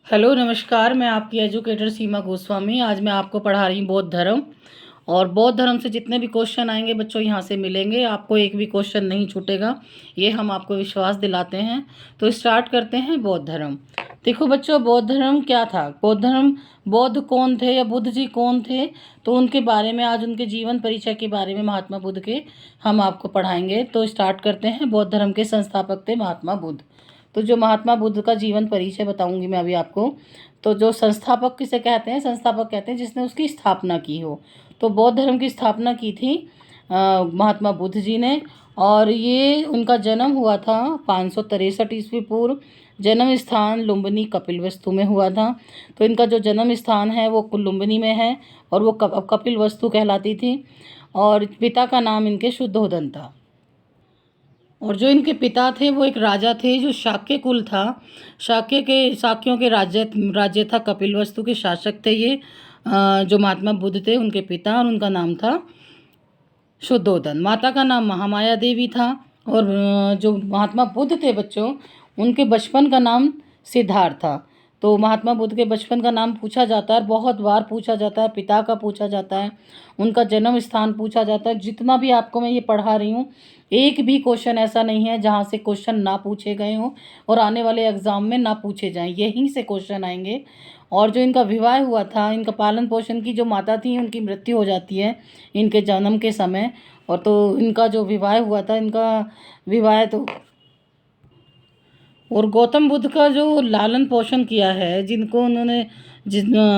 Hello नमस्कार। मैं आपकी एजुकेटर सीमा गोस्वामी। आज मैं आपको पढ़ा रही हूँ बौद्ध धर्म। और बौद्ध धर्म से जितने भी क्वेश्चन आएंगे बच्चों यहाँ से मिलेंगे, आपको एक भी क्वेश्चन नहीं छूटेगा, ये हम आपको विश्वास दिलाते हैं। तो स्टार्ट करते हैं बौद्ध धर्म। देखो बच्चों, बौद्ध धर्म क्या था? बौद्ध धर्म, बौद्ध कौन थे या बुद्ध जी कौन थे, तो उनके बारे में आज, उनके जीवन परिचय के बारे में महात्मा बुद्ध के हम आपको पढ़ाएंगे। तो स्टार्ट करते हैं। बौद्ध धर्म के संस्थापक थे महात्मा बुद्ध। तो जो महात्मा बुद्ध का जीवन परिचय बताऊंगी मैं अभी आपको। तो जो संस्थापक किसे कहते हैं? संस्थापक कहते हैं जिसने उसकी स्थापना की हो। तो बौद्ध धर्म की स्थापना की थी महात्मा बुद्ध जी ने। और ये उनका जन्म हुआ था 563 ईस्वी पूर्व। जन्म स्थान लुम्बिनी कपिलवस्तु में हुआ था। तो इनका जो जन्म स्थान है वो लुम्बिनी में है और वो कपिलवस्तु कहलाती थी। और पिता का नाम इनके शुद्धोदन था। और जो इनके पिता थे वो एक राजा थे जो शाक्य कुल था। शाक्यों के राज्य था। कपिलवस्तु के शासक थे ये। जो महात्मा बुद्ध थे उनके पिता, और उनका नाम था शुद्धोदन। माता का नाम महामाया देवी था। और जो महात्मा बुद्ध थे बच्चों, उनके बचपन का नाम सिद्धार्थ था। तो महात्मा बुद्ध के बचपन का नाम पूछा जाता है, बहुत बार पूछा जाता है। पिता का पूछा जाता है, उनका जन्म स्थान पूछा जाता है। जितना भी आपको मैं ये पढ़ा रही हूँ, एक भी क्वेश्चन ऐसा नहीं है जहाँ से क्वेश्चन ना पूछे गए हों और आने वाले एग्जाम में ना पूछे जाएं, यहीं से क्वेश्चन आएंगे। और जो इनका विवाह हुआ था, इनका पालन पोषण की जो माता थी उनकी मृत्यु हो जाती है इनके जन्म के समय। और तो इनका जो विवाह हुआ था, इनका विवाह तो, और गौतम बुद्ध का जो लालन पोषण किया है, जिनको उन्होंने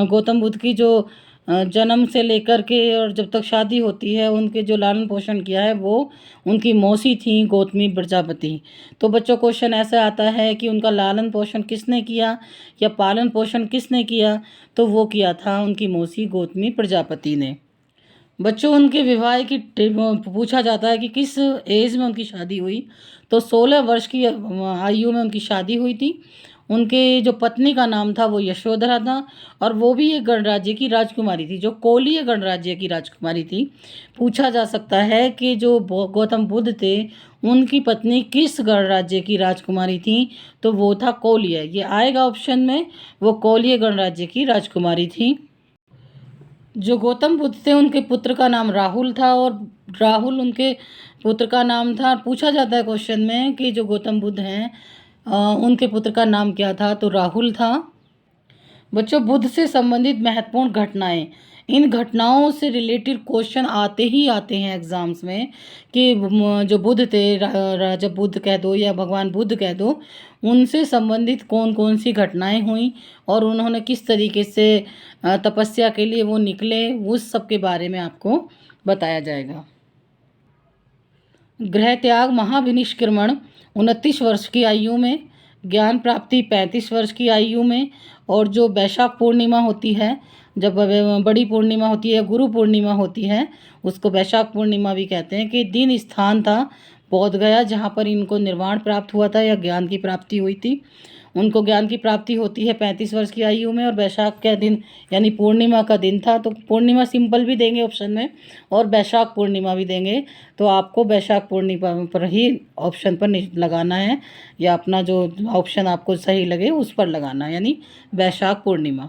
गौतम बुद्ध की जो जन्म से लेकर के और जब तक शादी होती है उनके जो लालन पोषण किया है वो उनकी मौसी थी गौतमी प्रजापति। तो बच्चों, क्वेश्चन ऐसा आता है कि उनका लालन पोषण किसने किया या पालन पोषण किसने किया, तो वो किया था उनकी मौसी गौतमी प्रजापति ने। बच्चों, उनके विवाह की पूछा जाता है कि किस एज में उनकी शादी हुई। तो 16 वर्ष की आयु में उनकी शादी हुई थी। उनके जो पत्नी का नाम था वो यशोधरा था। और वो भी एक गणराज्य की राजकुमारी थी, जो कोलीय गणराज्य की राजकुमारी थी। पूछा जा सकता है कि जो गौतम बुद्ध थे उनकी पत्नी किस गणराज्य की राजकुमारी थी, तो वो था कोलीय। ये आएगा ऑप्शन में, वो कोलीय गणराज्य की राजकुमारी थी। जो गौतम बुद्ध थे उनके पुत्र का नाम राहुल था, और राहुल उनके पुत्र का नाम था। पूछा जाता है क्वेश्चन में कि जो गौतम बुद्ध हैं उनके पुत्र का नाम क्या था, तो राहुल था। बच्चों, बुद्ध से संबंधित महत्वपूर्ण घटनाएं, इन घटनाओं से रिलेटेड क्वेश्चन आते ही आते हैं एग्जाम्स में कि जो बुद्ध थे, राजा बुद्ध कह दो या भगवान बुद्ध कह दो, उनसे संबंधित कौन कौन सी घटनाएं हुई और उन्होंने किस तरीके से तपस्या के लिए वो निकले, उस सब के बारे में आपको बताया जाएगा। गृह त्याग, महाविनिष्क्रमण 29 वर्ष की आयु में, ज्ञान प्राप्ति 35 वर्ष की आयु में, और जो वैशाख पूर्णिमा होती है, जब बड़ी पूर्णिमा होती है, गुरु पूर्णिमा होती है, उसको वैशाख पूर्णिमा भी कहते हैं, कि दिन स्थान था बोध गया जहाँ पर इनको निर्वाण प्राप्त हुआ था या ज्ञान की प्राप्ति हुई थी। उनको ज्ञान की प्राप्ति होती है 35 वर्ष की आयु में, और वैशाख के दिन यानी पूर्णिमा का दिन था। तो पूर्णिमा सिंपल भी देंगे ऑप्शन में और वैशाख पूर्णिमा भी देंगे, तो आपको वैशाख पूर्णिमा पर ही ऑप्शन पर लगाना है, या अपना जो ऑप्शन आपको सही लगे उस पर लगाना है, यानी वैशाख पूर्णिमा।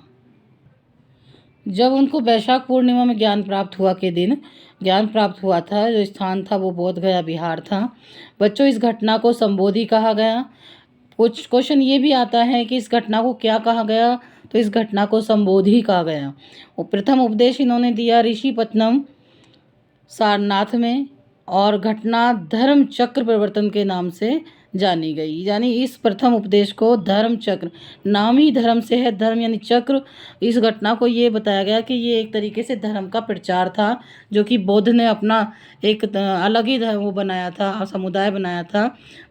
जब उनको वैशाख पूर्णिमा में ज्ञान प्राप्त हुआ के दिन ज्ञान प्राप्त हुआ था, जो स्थान था वो बोध गया बिहार था। बच्चों, इस घटना को संबोधि कहा गया। कुछ क्वेश्चन ये भी आता है कि इस घटना को क्या कहा गया, तो इस घटना को संबोधि कहा गया। वो प्रथम उपदेश इन्होंने दिया ऋषिपत्नम सारनाथ में, और घटना धर्म चक्र प्रवर्तन के नाम से जानी गई। यानी इस प्रथम उपदेश को धर्म चक्र, नाम ही धर्म से है, धर्म यानी चक्र। इस घटना को ये बताया गया कि ये एक तरीके से धर्म का प्रचार था, जो कि बुद्ध ने अपना एक अलग ही धर्म वो बनाया था, समुदाय बनाया था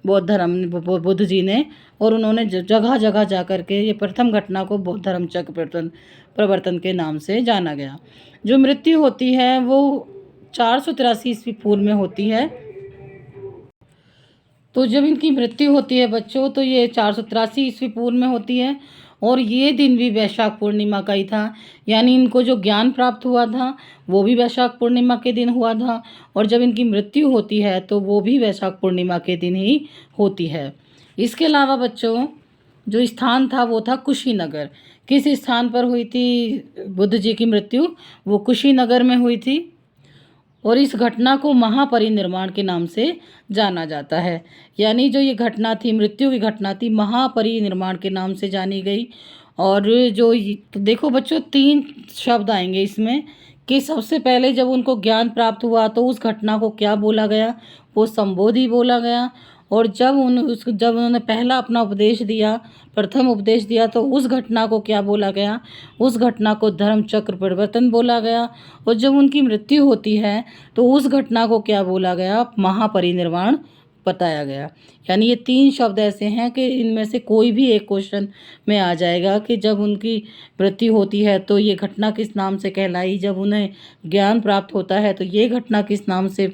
बौद्ध धर्म बुद्ध जी ने। और उन्होंने जगह जगह जा कर के ये प्रथम घटना को बौद्ध धर्म चक्र प्रवर्तन के नाम से जाना गया। जो मृत्यु होती है वो 483 ईस्वी पूर्व में होती है। तो जब इनकी मृत्यु होती है बच्चों, तो ये 483 ईस्वी पूर्व में होती है, और ये दिन भी वैशाख पूर्णिमा का ही था। यानी इनको जो ज्ञान प्राप्त हुआ था वो भी वैशाख पूर्णिमा के दिन हुआ था, और जब इनकी मृत्यु होती है तो वो भी वैशाख पूर्णिमा के दिन ही होती है। इसके अलावा बच्चों, जो स्थान था वो था कुशीनगर। किस स्थान पर हुई थी बुद्ध जी की मृत्यु? वो कुशीनगर में हुई थी। और इस घटना को महापरिनिर्वाण के नाम से जाना जाता है। यानी जो ये घटना थी, मृत्यु की घटना थी, महापरिनिर्वाण के नाम से जानी गई। और जो देखो बच्चों, 3 शब्द आएंगे इसमें कि सबसे पहले जब उनको ज्ञान प्राप्त हुआ तो उस घटना को क्या बोला गया? वो संबोधि बोला गया। और जब उन्होंने पहला अपना उपदेश दिया, प्रथम उपदेश दिया, तो उस घटना को क्या बोला गया? उस घटना को धर्म चक्र परिवर्तन बोला गया। और जब उनकी मृत्यु होती है तो उस घटना को क्या बोला गया? महापरिनिर्वाण बताया गया। यानी ये 3 शब्द ऐसे हैं कि इनमें से कोई भी एक क्वेश्चन में आ जाएगा कि जब उनकी मृत्यु होती है तो ये घटना किस नाम से कहलाई, जब उन्हें ज्ञान प्राप्त होता है तो ये घटना किस नाम से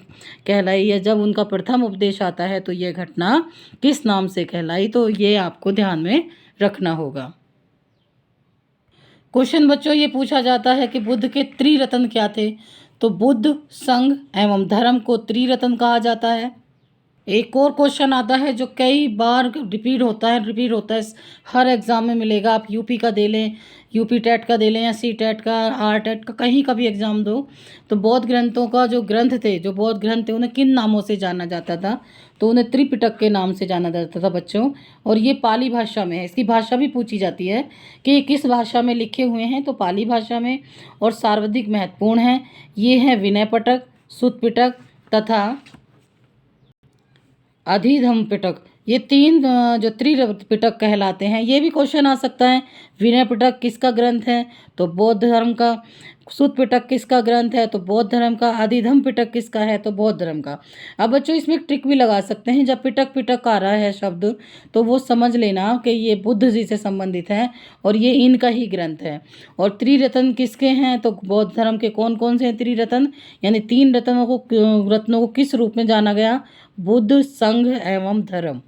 कहलाई, या जब उनका प्रथम उपदेश आता है तो ये घटना किस नाम से कहलाई। तो ये आपको ध्यान में रखना होगा। क्वेश्चन बच्चों ये पूछा जाता है कि बुद्ध के त्रिरत्न क्या थे? तो बुद्ध, संघ एवं धर्म को त्रिरत्न कहा जाता है। एक और क्वेश्चन आता है जो कई बार रिपीट होता है, हर एग्ज़ाम में मिलेगा। आप यूपी का दे लें, यूपी टेट का दे लें, या सी टेट का, आर टेट का, कहीं का भी एग्ज़ाम दो, तो बौद्ध ग्रंथों का जो बौद्ध ग्रंथ थे उन्हें किन नामों से जाना जाता था? तो उन्हें त्रिपिटक के नाम से जाना जाता था बच्चों। और ये पाली भाषा में है। इसकी भाषा भी पूछी जाती है कि ये किस भाषा में लिखे हुए हैं, तो पाली भाषा में। और सर्वाधिक महत्वपूर्ण है, ये है विनय पिटक, सुत्त पिटक तथा अधिधम्म पिटक। ये 3 जो त्रिपिटक कहलाते हैं। ये भी क्वेश्चन आ सकता है, विनय पिटक किसका ग्रंथ है? तो बौद्ध धर्म का। सुत्त पिटक किसका ग्रंथ है? तो बौद्ध धर्म का। अधिधम्म पिटक किसका है? तो बौद्ध धर्म का। अब बच्चों इसमें एक ट्रिक भी लगा सकते हैं, जब पिटक पिटक आ रहा है शब्द तो वो समझ लेना कि ये बुद्ध जी से संबंधित है और ये इनका ही ग्रंथ है। और त्रिरत्न किसके हैं? तो बौद्ध धर्म के कौन कौन से हैं त्रिरत्न? यानी 3 रत्नों को किस रूप में जाना गया? बुद्ध, संघ एवं धर्म।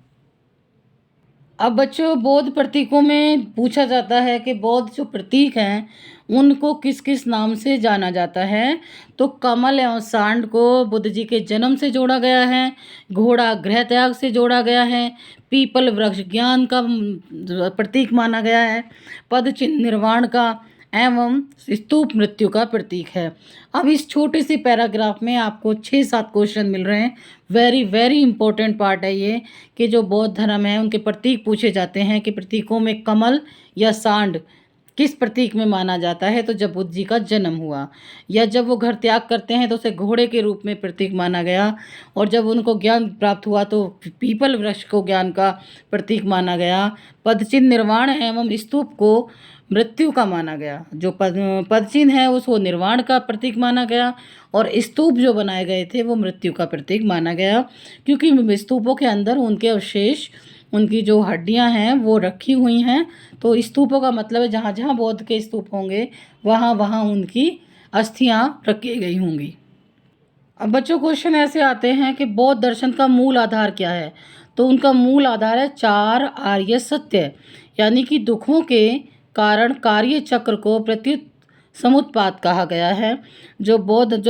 अब बच्चों बौद्ध प्रतीकों में पूछा जाता है कि बौद्ध जो प्रतीक हैं उनको किस किस नाम से जाना जाता है? तो कमल एवं सांड को बुद्ध जी के जन्म से जोड़ा गया है, घोड़ा गृह त्याग से जोड़ा गया है, पीपल वृक्ष ज्ञान का प्रतीक माना गया है, पद चिन्ह निर्वाण का, एवं स्तूप मृत्यु का प्रतीक है। अब इस छोटे से पैराग्राफ में आपको 6-7 क्वेश्चन मिल रहे हैं। वेरी वेरी इंपॉर्टेंट पार्ट है ये कि जो बौद्ध धर्म है उनके प्रतीक पूछे जाते हैं कि प्रतीकों में कमल या सांड किस प्रतीक में माना जाता है? तो जब बुद्ध जी का जन्म हुआ, या जब वो घर त्याग करते हैं तो उसे घोड़े के रूप में प्रतीक माना गया, और जब उनको ज्ञान प्राप्त हुआ तो पीपल वृक्ष को ज्ञान का प्रतीक माना गया, पदचिन्ह निर्वाण एवं स्तूप को मृत्यु का माना गया, जो पदचिन्ह है उसको निर्वाण का प्रतीक माना गया, और स्तूप जो बनाए गए थे वो मृत्यु का प्रतीक माना गया, क्योंकि स्तूपों के अंदर उनके अवशेष, उनकी जो हड्डियां हैं वो रखी हुई हैं। तो स्तूपों का मतलब है जहाँ जहाँ बौद्ध के स्तूप होंगे वहाँ वहाँ उनकी अस्थियां रखी गई होंगी। अब बच्चों क्वेश्चन ऐसे आते हैं कि बौद्ध दर्शन का मूल आधार क्या है? तो उनका मूल आधार है 4 आर्य सत्य, यानी कि दुखों के कारण कार्य चक्र को प्रत्युत समुत्पाद कहा गया है। जो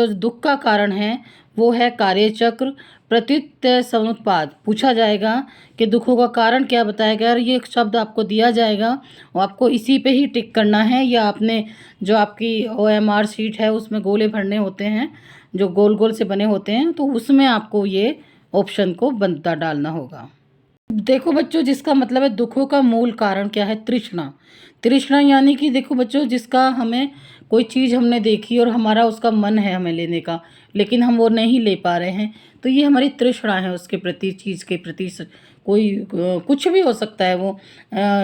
दुख का कारण है वो है कार्य चक्र प्रत्युत समुत्पाद। पूछा जाएगा कि दुखों का कारण क्या बताया गया, और ये शब्द आपको दिया जाएगा और आपको इसी पे ही टिक करना है, या आपने जो आपकी OMR शीट है उसमें गोले भरने होते हैं जो गोल गोल से बने होते हैं, तो उसमें आपको ये ऑप्शन को बनता डालना होगा। देखो बच्चों, जिसका मतलब है दुखों का मूल कारण क्या है? तृष्णा। तृष्णा यानी कि देखो बच्चों, जिसका हमें कोई चीज़ हमने देखी और हमारा उसका मन है हमें लेने का, लेकिन हम वो नहीं ले पा रहे हैं, तो ये हमारी तृष्णा है उसके प्रति, चीज़ के प्रति। कोई कुछ भी हो सकता है वो।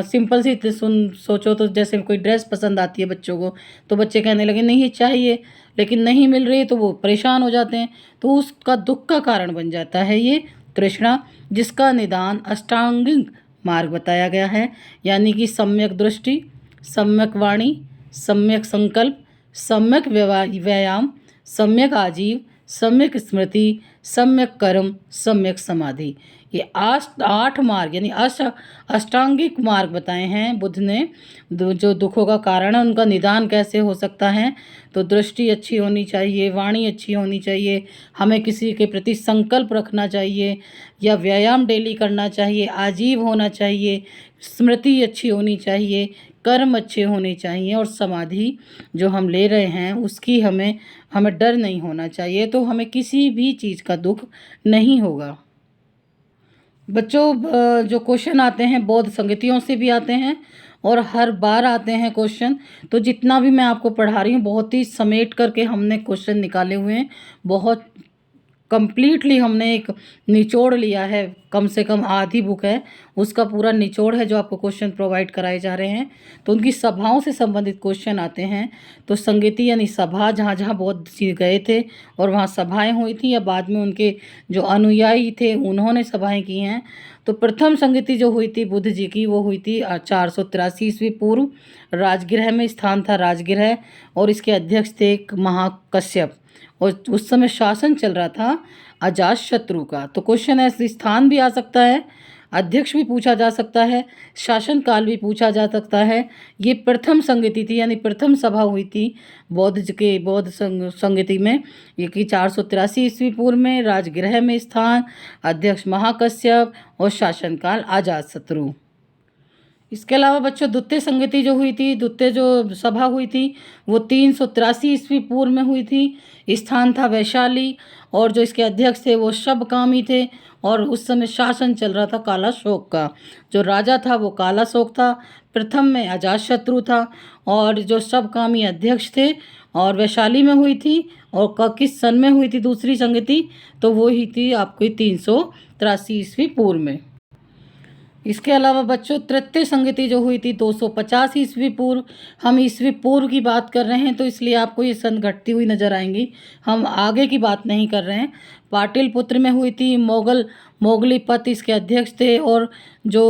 सिंपल सी सोचो तो जैसे कोई ड्रेस पसंद आती है बच्चों को, तो बच्चे कहने लगे नहीं ये चाहिए, लेकिन नहीं मिल रही है तो वो परेशान हो जाते हैं, तो उसका दुख का कारण बन जाता है ये तृष्णा, जिसका निदान अष्टांगिक मार्ग बताया गया है। यानी कि सम्यक दृष्टि, सम्यक वाणी, सम्यक संकल्प, सम्यक व्यायाम, सम्यक आजीव, सम्यक स्मृति, सम्यक कर्म, सम्यक समाधि। ये 8 मार्ग यानी अष्टांगिक मार्ग बताए हैं बुद्ध ने। जो दुखों का कारण है उनका निदान कैसे हो सकता है। तो दृष्टि अच्छी होनी चाहिए, वाणी अच्छी होनी चाहिए, हमें किसी के प्रति संकल्प रखना चाहिए या व्यायाम डेली करना चाहिए, आजीव होना चाहिए, स्मृति अच्छी होनी चाहिए, कर्म अच्छे होने चाहिए और समाधि जो हम ले रहे हैं उसकी हमें डर नहीं होना चाहिए। तो हमें किसी भी चीज़ का दुख नहीं होगा। बच्चों जो क्वेश्चन आते हैं बौद्ध संगतियों से भी आते हैं और हर बार आते हैं क्वेश्चन। तो जितना भी मैं आपको पढ़ा रही हूँ बहुत ही समेट करके हमने क्वेश्चन निकाले हुए हैं। बहुत कंप्लीटली हमने एक निचोड़ लिया है, कम से कम आधी बुक है उसका पूरा निचोड़ है जो आपको क्वेश्चन प्रोवाइड कराए जा रहे हैं। तो उनकी सभाओं से संबंधित क्वेश्चन आते हैं। तो संगति यानी सभा, जहाँ जहाँ बौद्ध जी गए थे और वहाँ सभाएं हुई थी या बाद में उनके जो अनुयायी थे उन्होंने सभाएं की हैं। तो प्रथम संगति जो हुई थी बुद्ध जी की वो हुई थी 483 ईस्वी पूर्व। राजगृह में स्थान था, राजगृह, और इसके अध्यक्ष थे महाकश्यप। और उस समय शासन चल रहा था अजातशत्रु का। तो क्वेश्चन है, स्थान भी आ सकता है, अध्यक्ष भी पूछा जा सकता है, शासन काल भी पूछा जा सकता है। ये प्रथम संगति थी यानी प्रथम सभा हुई थी बौद्ध संगति में। ये कि 483 ईस्वी पूर्व में, राजगृह में स्थान, अध्यक्ष महाकश्यप और शासन काल अजातशत्रु। इसके अलावा बच्चों द्वितीय संगति जो हुई थी, द्वितीय जो सभा हुई थी वो 383 ईस्वी पूर्व में हुई थी। स्थान था वैशाली और जो इसके अध्यक्ष थे वो शबकामी थे और उस समय शासन चल रहा था कालाशोक का। जो राजा था वो कालाशोक था, प्रथम में अजातशत्रु था और जो शबकामी अध्यक्ष थे। और वैशाली में हुई थी और किस सन में हुई थी दूसरी संगति, तो वो ही थी आपकी 383 ईस्वी पूर्व में। इसके अलावा बच्चों तृतीय संगति जो हुई थी 250 ईस्वी पूर्व। हम ईस्वी पूर्व की बात कर रहे हैं तो इसलिए आपको ये सन घटती हुई नजर आएंगी, हम आगे की बात नहीं कर रहे हैं। पाटलिपुत्र में हुई थी। मोगलीपत इसके अध्यक्ष थे और जो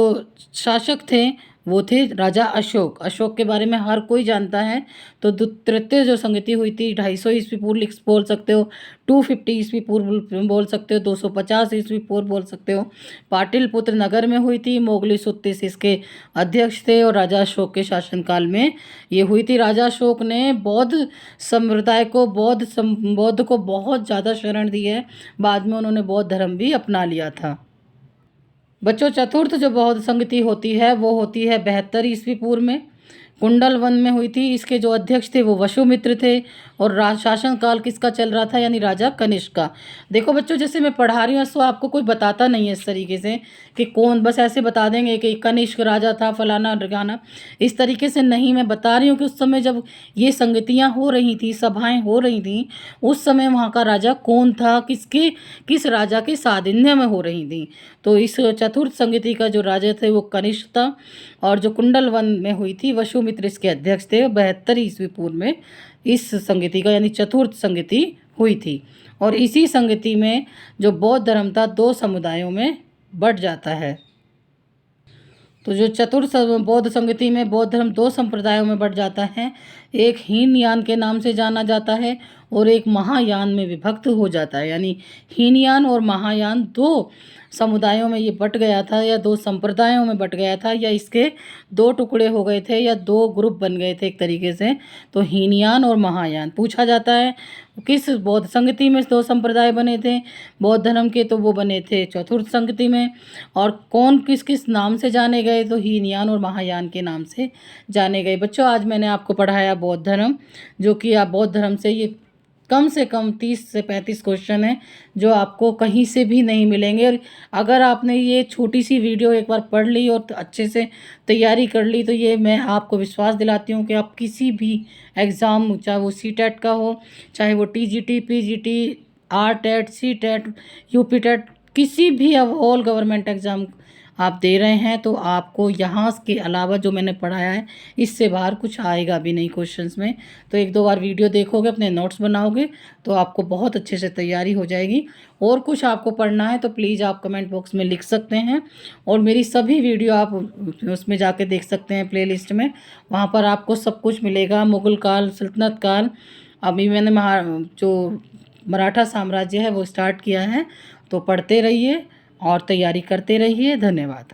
शासक थे वो थे राजा अशोक। अशोक के बारे में हर कोई जानता है। तो तृतीय जो संगति हुई थी 250 ईस्वी पूर्व बोल सकते हो, 250 ईस्वी पूर्व बोल सकते हो, 250 ईस्वी पूर्व बोल सकते हो। पाटलिपुत्र नगर में हुई थी। मोगली सुत्तीस इसके अध्यक्ष थे और राजा अशोक के शासनकाल में ये हुई थी। राजा अशोक ने बौद्ध संप्रदाय को बौद्ध को बहुत ज़्यादा शरण दी है। बाद में उन्होंने बौद्ध धर्म भी अपना लिया था। बच्चों चतुर्थ जो बौद्ध संगति होती है वो होती है 72 ईस्वी पूर्व में, कुंडल वन में हुई थी। इसके जो अध्यक्ष थे वो वसुमित्र थे और शासन काल किसका चल रहा था यानी राजा कनिष्क का। देखो बच्चों जैसे मैं पढ़ा रही हूँ तो आपको कोई बताता नहीं है इस तरीके से कि कौन, बस ऐसे बता देंगे कि कनिष्क राजा था फलाना ढिकाना, इस तरीके से नहीं। मैं बता रही हूँ कि उस समय जब ये संगतियाँ हो रही थी, सभाएं हो रही थी, उस समय वहाँ का राजा कौन था, किस राजा के सानिध्य में हो रही थी। तो इस चतुर्थ संगति का जो राजा थे वो कनिष्क था और जो कुंडल वन में हुई थी वसुमित्र इसके अध्यक्ष थे। 72 ईस्वी पूर्व में इस संगति का यानी चतुर्थ संगति हुई थी। और इसी संगति में जो बौद्ध धर्म था 2 समुदायों में बंट जाता है। तो जो चतुर्थ बौद्ध संगति में बौद्ध धर्म 2 संप्रदायों में बंट जाता है। एक हीनयान के नाम से जाना जाता है और एक महायान में विभक्त हो जाता है। यानी हीनयान और महायान 2 समुदायों में ये बट गया था या 2 संप्रदायों में बट गया था या इसके 2 टुकड़े हो गए थे या 2 ग्रुप बन गए थे एक तरीके से। तो हीनयान और महायान पूछा जाता है किस बौद्ध संगति में 2 संप्रदाय बने थे बौद्ध धर्म के, तो वो बने थे चतुर्थ संगति में। और कौन किस किस नाम से जाने गए, तो हीनयान और महायान के नाम से जाने गए। बच्चों आज मैंने आपको पढ़ाया बौद्ध धर्म, जो कि आप बौद्ध धर्म से ये कम से कम 30 से 35 क्वेश्चन हैं जो आपको कहीं से भी नहीं मिलेंगे। और अगर आपने ये छोटी सी वीडियो एक बार पढ़ ली और अच्छे से तैयारी कर ली तो ये मैं आपको विश्वास दिलाती हूँ कि आप किसी भी एग्ज़ाम, चाहे वो सीटेट का हो, चाहे वो टीजीटी, पीजीटी, आरटेट, सीटेट, यूपीटेट, किसी भी अब ऑल गवर्नमेंट एग्ज़ाम आप दे रहे हैं तो आपको यहाँ के अलावा जो मैंने पढ़ाया है इससे बाहर कुछ आएगा भी नहीं क्वेश्चंस में। तो 1-2 बार वीडियो देखोगे, अपने नोट्स बनाओगे तो आपको बहुत अच्छे से तैयारी हो जाएगी। और कुछ आपको पढ़ना है तो प्लीज़ आप कमेंट बॉक्स में लिख सकते हैं और मेरी सभी वीडियो आप उसमें जाके देख सकते हैं प्लेलिस्ट में, वहाँ पर आपको सब कुछ मिलेगा। मुग़ल काल, सल्तनत काल, अभी मैंने जो मराठा साम्राज्य है वो स्टार्ट किया है। तो पढ़ते रहिए और तैयारी करते रहिए। धन्यवाद।